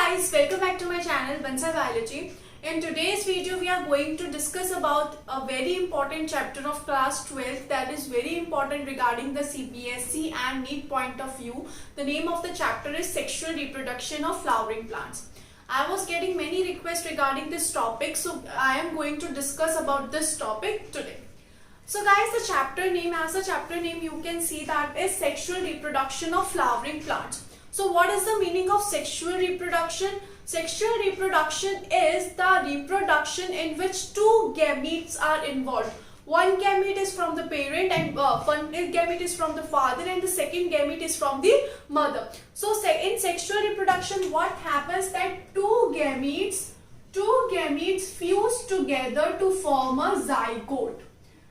guys, welcome back to my channel Bonsai Biology. In today's video we are going to discuss about a very important chapter of class 12 that is very important regarding the CBSE and NEET point of view. The name of the chapter is Sexual Reproduction of Flowering Plants. I was getting many requests regarding this topic, so I am going to discuss about this topic today. So guys, the chapter name, as a chapter name you can see that is Sexual Reproduction of Flowering Plants. So what is the meaning of sexual reproduction? Sexual reproduction is the reproduction in which two gametes are involved. One gamete is from the parent and one gamete is from the father and the second gamete is from the mother. So in sexual reproduction what happens that two gametes fuse together to form a zygote.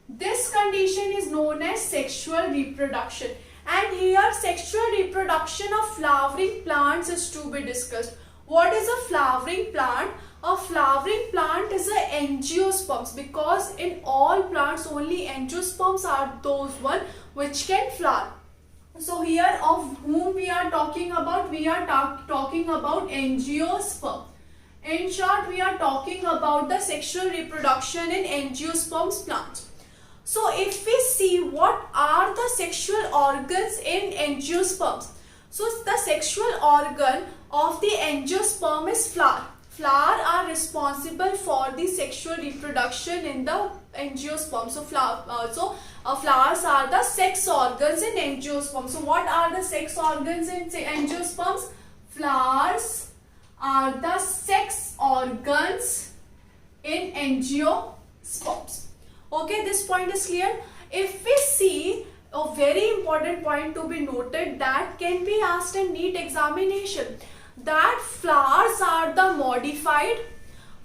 This condition is known as sexual reproduction. And here sexual reproduction of flowering plants is to be discussed. What is a flowering plant? A flowering plant is a angiosperms, because in all plants only angiosperms are those one which can flower. So here of whom we are talking about? We are talking about angiosperm. In short, we are talking about the sexual reproduction in angiosperms plants. So if we see what are the sexual organs in angiosperms. So the sexual organ of the angiosperm is flower. Flower are responsible for the sexual reproduction in the angiosperm. So flowers are the sex organs in angiosperm. So what are the sex organs in angiosperms? Flowers are the sex organs in angiosperms. Okay, this point is clear. If we see a very important point to be noted that can be asked in NEET examination, that flowers are the modified.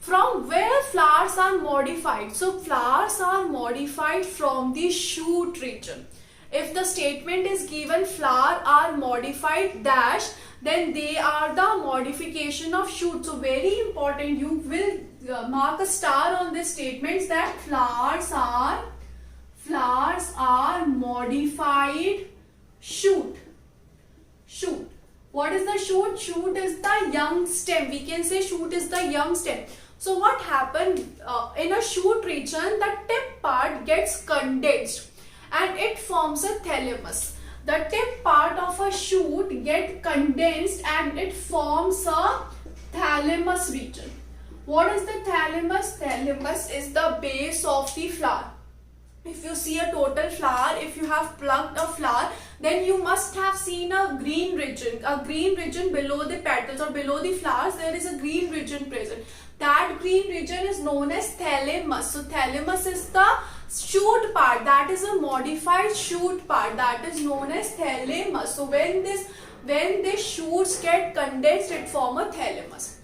From where flowers are modified? So flowers are modified from the shoot region. If the statement is given flower are modified dash, then they are the modification of shoot. So very important, you will mark a star on this statement that flowers are modified shoot. What is the shoot? Shoot is the young stem. We can say shoot is the young stem. So what happened in a shoot region, the tip part gets condensed and it forms a thalamus. The tip part of a shoot get condensed and it forms a thalamus region. What is the thalamus? Thalamus is the base of the flower. If you see a total flower, if you have plucked a flower, then you must have seen a green region below the petals or below the flowers. There is a green region present. That green region is known as thalamus. So thalamus is the shoot part, that is a modified shoot part, that is known as thalamus. So when this shoots get condensed, it form a thalamus.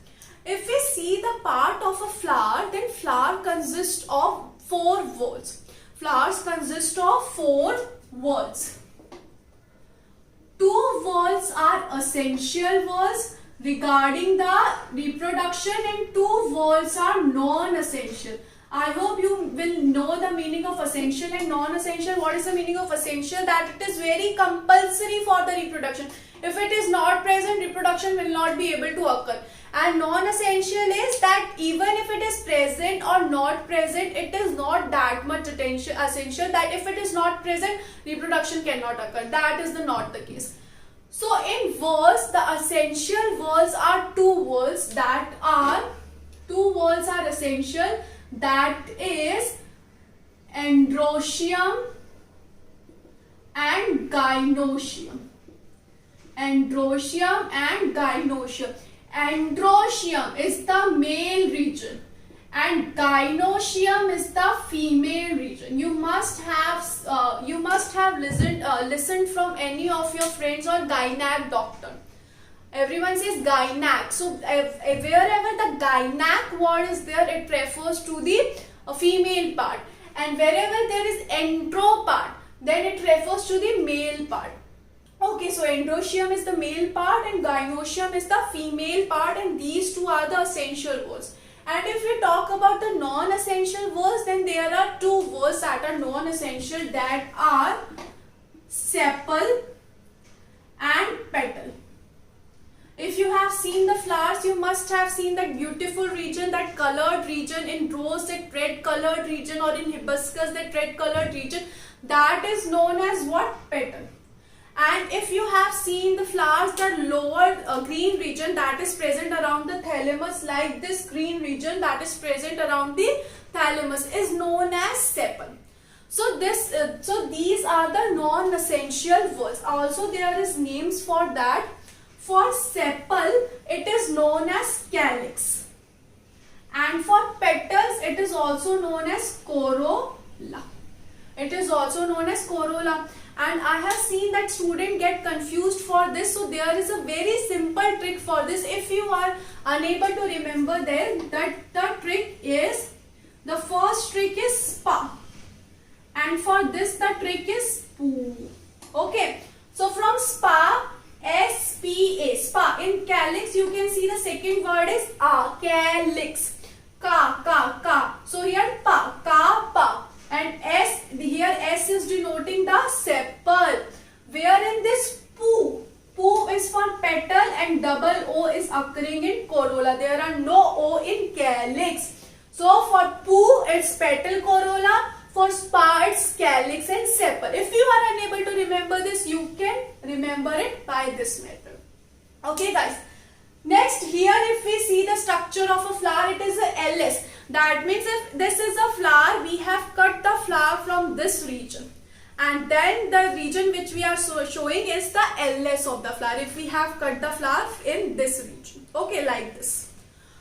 If we see the part of a flower, then flower consists of 4 whorls. Flowers consist of 4 whorls. 2 whorls are essential whorls regarding the reproduction and 2 whorls are non-essential. I hope you will know the meaning of essential and non-essential. What is the meaning of essential? That it is very compulsory for the reproduction. If it is not present, reproduction will not be able to occur. And non-essential is that even if it is present or not present, it is not that much essential that if it is not present, reproduction cannot occur. That is not the case. So in whorls, the essential whorls are 2 whorls that are essential. That is androecium and gynoecium. Androecium and gynoecium. Androecium is the male region and gynoecium is the female region. You must have listened from any of your friends or gynac doctor. Everyone says gynac. So wherever the gynac word is there, it refers to the female part, and wherever there is andro part, then it refers to the male part. Okay, so androecium is the male part and gynoecium is the female part, and these two are the essential whorls. And if we talk about the non-essential whorls, then there are 2 whorls that are non-essential, that are sepal and petal. If you have seen the flowers, you must have seen that beautiful region, that colored region in rose, that red colored region, or in hibiscus, that red colored region. That is known as what? Petal. And if you have seen the flowers, the lower green region that is present around the thalamus, like this green region that is present around the thalamus, is known as sepal. So these are the non-essential words. Also there is names for that. For sepal, it is known as calyx, and for petals it is also known as corolla. It is also known as corolla. And I have seen that students get confused for this. So there is a very simple trick for this. If you are unable to remember then, that the trick is, the first trick is spa. And for this the trick is poo. Okay. So from spa, S-P-A, spa. In calyx you can see the second word is a, calyx. Ka. So here pa, ka, pa. And S, here S is denoting the sepal. Wherein this poo is for petal and double O is occurring in corolla. There are no O in calyx. So for poo it's petal, corolla. For spa it's calyx and sepal. If you are unable to remember this, you can remember it by this method. Okay guys. Next, here if we see the structure of a flower, it is a LS. That means if this is a flower, we have cut the flower from this region. And then the region which we are showing is the LS of the flower. If we have cut the flower in this region. Okay, like this.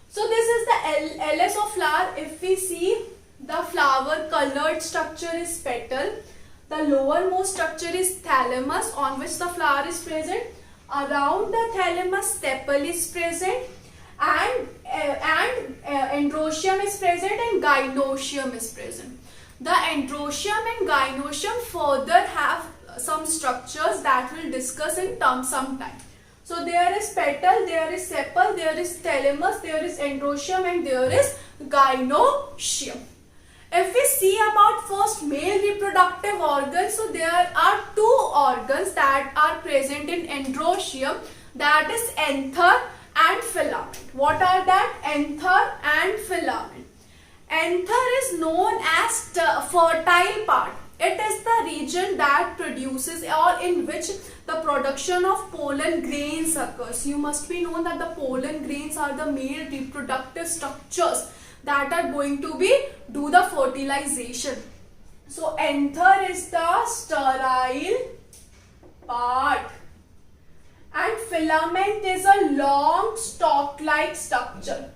So this is the LS of flower. If we see, the flower colored structure is petal. The lowermost structure is thalamus, on which the flower is present. Around the thalamus, sepal is present, and androecium is present, and gynoecium is present. The androecium and gynoecium further have some structures that we'll discuss in some time. So there is petal, there is sepal, there is thalamus, there is androecium, and there is gynoecium. If we see about first male reproductive organs, so there are two organs that are present in androecium, that is anther and filament. What are that? Anther and filament. Anther is known as the fertile part. It is the region that produces, or in which the production of pollen grains occurs. You must be known that the pollen grains are the male reproductive structures that are going to do the fertilization. So anther is the sterile part, and filament is a long stalk-like structure.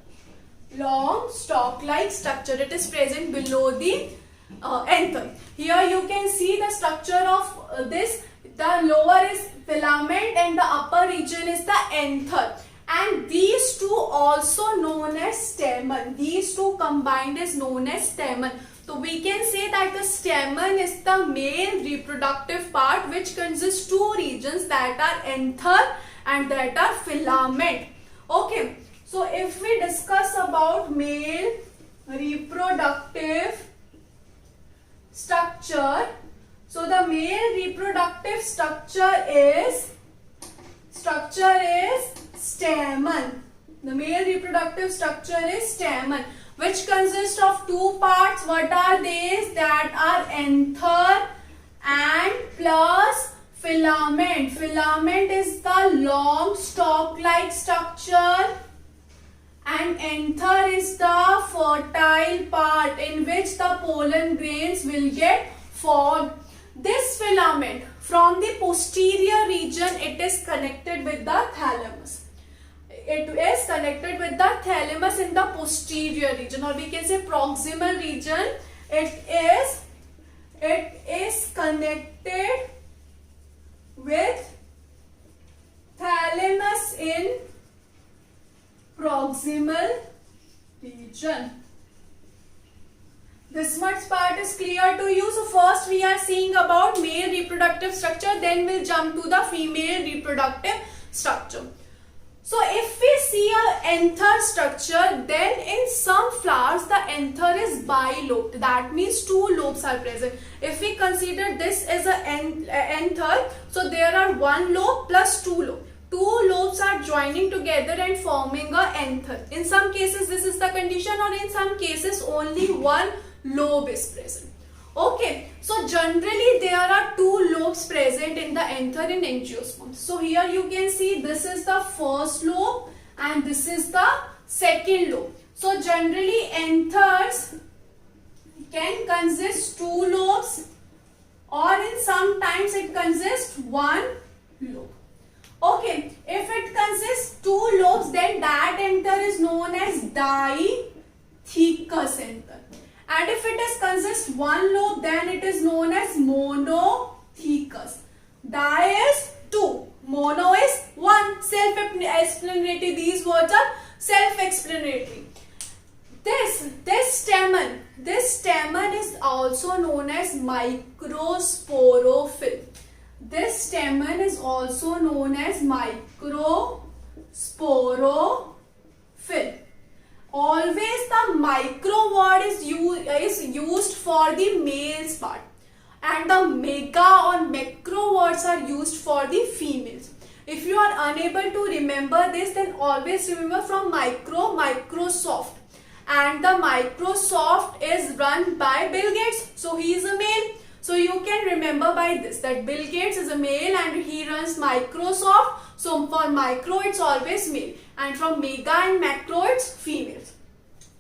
Long stalk-like structure. It is present below the anther. Here you can see the structure of this. The lower is filament and the upper region is the anther. And these two also known as stamen. These two combined is known as stamen. So we can say that the stamen is the male reproductive part, which consists two regions, that are anther and that are filament. Okay. So if we discuss about male reproductive structure, so the male reproductive structure is stamen. The male reproductive structure is stamen, which consists of two parts. What are these? That are anther and plus filament. Filament is the long stalk-like structure, and anther is the fertile part in which the pollen grains will get formed. This filament, from the posterior region, it is connected with the thalamus. It is connected with the thalamus in the posterior region, or we can say proximal region. It is connected with thalamus in proximal region. This much part is clear to you. So first we are seeing about male reproductive structure, then we'll jump to the female reproductive structure. So if we see a anther structure, then in some flowers the anther is bilobed. That means two lobes are present. If we consider this as an anther, so there are one lobe plus two lobes. two lobes are joining together and forming a anther. In some cases this is the condition, or in some cases only one lobe is present. Okay, so generally there are two lobes present in the anther in angiosperms. So here you can see this is the first lobe and this is the second lobe. So generally anthers can consist two lobes, or in sometimes it consists one lobe. Okay, if it consists two lobes, then that anther is known as dithecous anther. And if it is consists one lobe, then it is known as monothecous. Di is two, mono is one. Self-explanatory. These words are self-explanatory. This stamen is also known as microsporophyll. This stamen is also known as microsporophyll. Always the micro word is used for the males part, and the mega or macro words are used for the females. If you are unable to remember this, then always remember from Microsoft. And the Microsoft is run by Bill Gates, so he is a male. So you can remember by this that Bill Gates is a male and he runs Microsoft. So for micro it's always male, and from mega and macro it's females.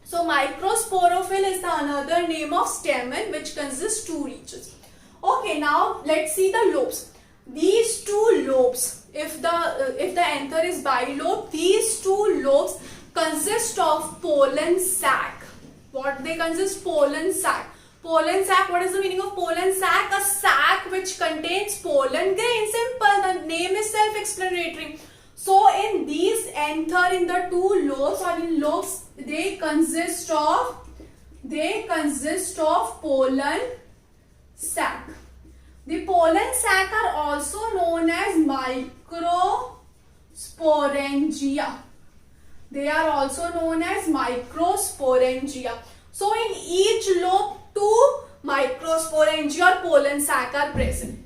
So microsporophyll is the another name of stamen which consists two regions. Okay, now let's see the lobes. These two lobes, if the anther is bilobe, these two lobes consist of pollen sac. What they consist? Pollen sac. Pollen sac, what is the meaning of pollen sac? A sac which contains pollen grain. Simple, the name is self-explanatory. So in these anther, in the two lobes or in lobes, they consist of pollen sac. The pollen sac are also known as microsporangia. They are also known as microsporangia. So in each lobe, two microsporangia or pollen sac are present.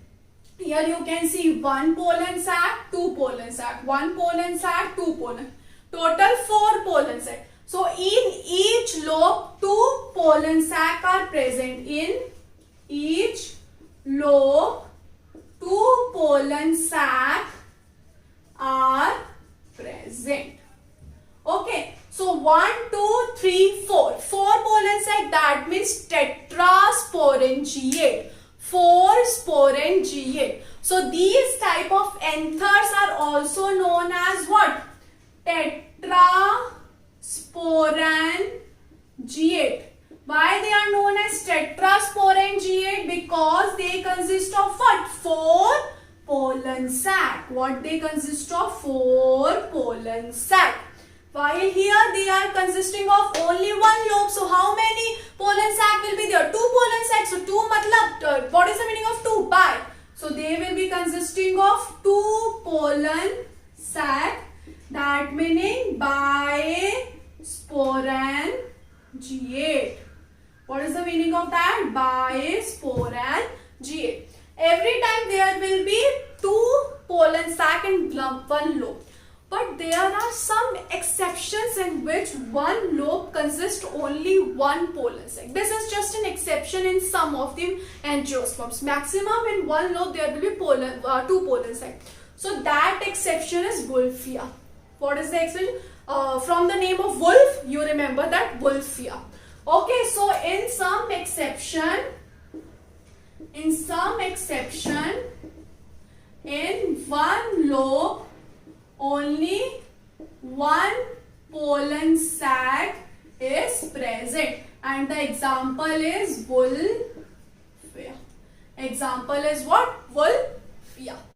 Here you can see one pollen sac, two pollen sac, one pollen sac, two pollen. Total 4 pollen sac. So in each lobe, two pollen sac are present. In each lobe, two pollen sac are present. Okay, so 1, 2, 3, 4. 4 pollen sac, that means tetrasporangiate. 4 sporangiate. So these type of anthers are also known as what? Tetrasporangiate. Why they are known as tetrasporangiate? Because they consist of what? 4 pollen sac. What they consist of? 4 pollen sac. While here they are consisting of only one lobe. So how many pollen sac will be there? 2 pollen sac. So 2 matlab, what is the meaning of 2? Bi. So they will be consisting of 2 pollen sac. That meaning bisporangiate. What is the meaning of that? Bisporangiate. Every time there will be 2 pollen sac in one lobe. But there are some exceptions in which one lobe consists only one pollen sac. This is just an exception in some of the angiosperms. Maximum in one lobe there will be 2 pollen sac. So that exception is Wolffia. What is the exception? From the name of wolf, you remember that Wolffia. Okay, so in some exception, in one lobe, only one pollen sac is present, and the example is Wolffia. Example is what? Wolffia.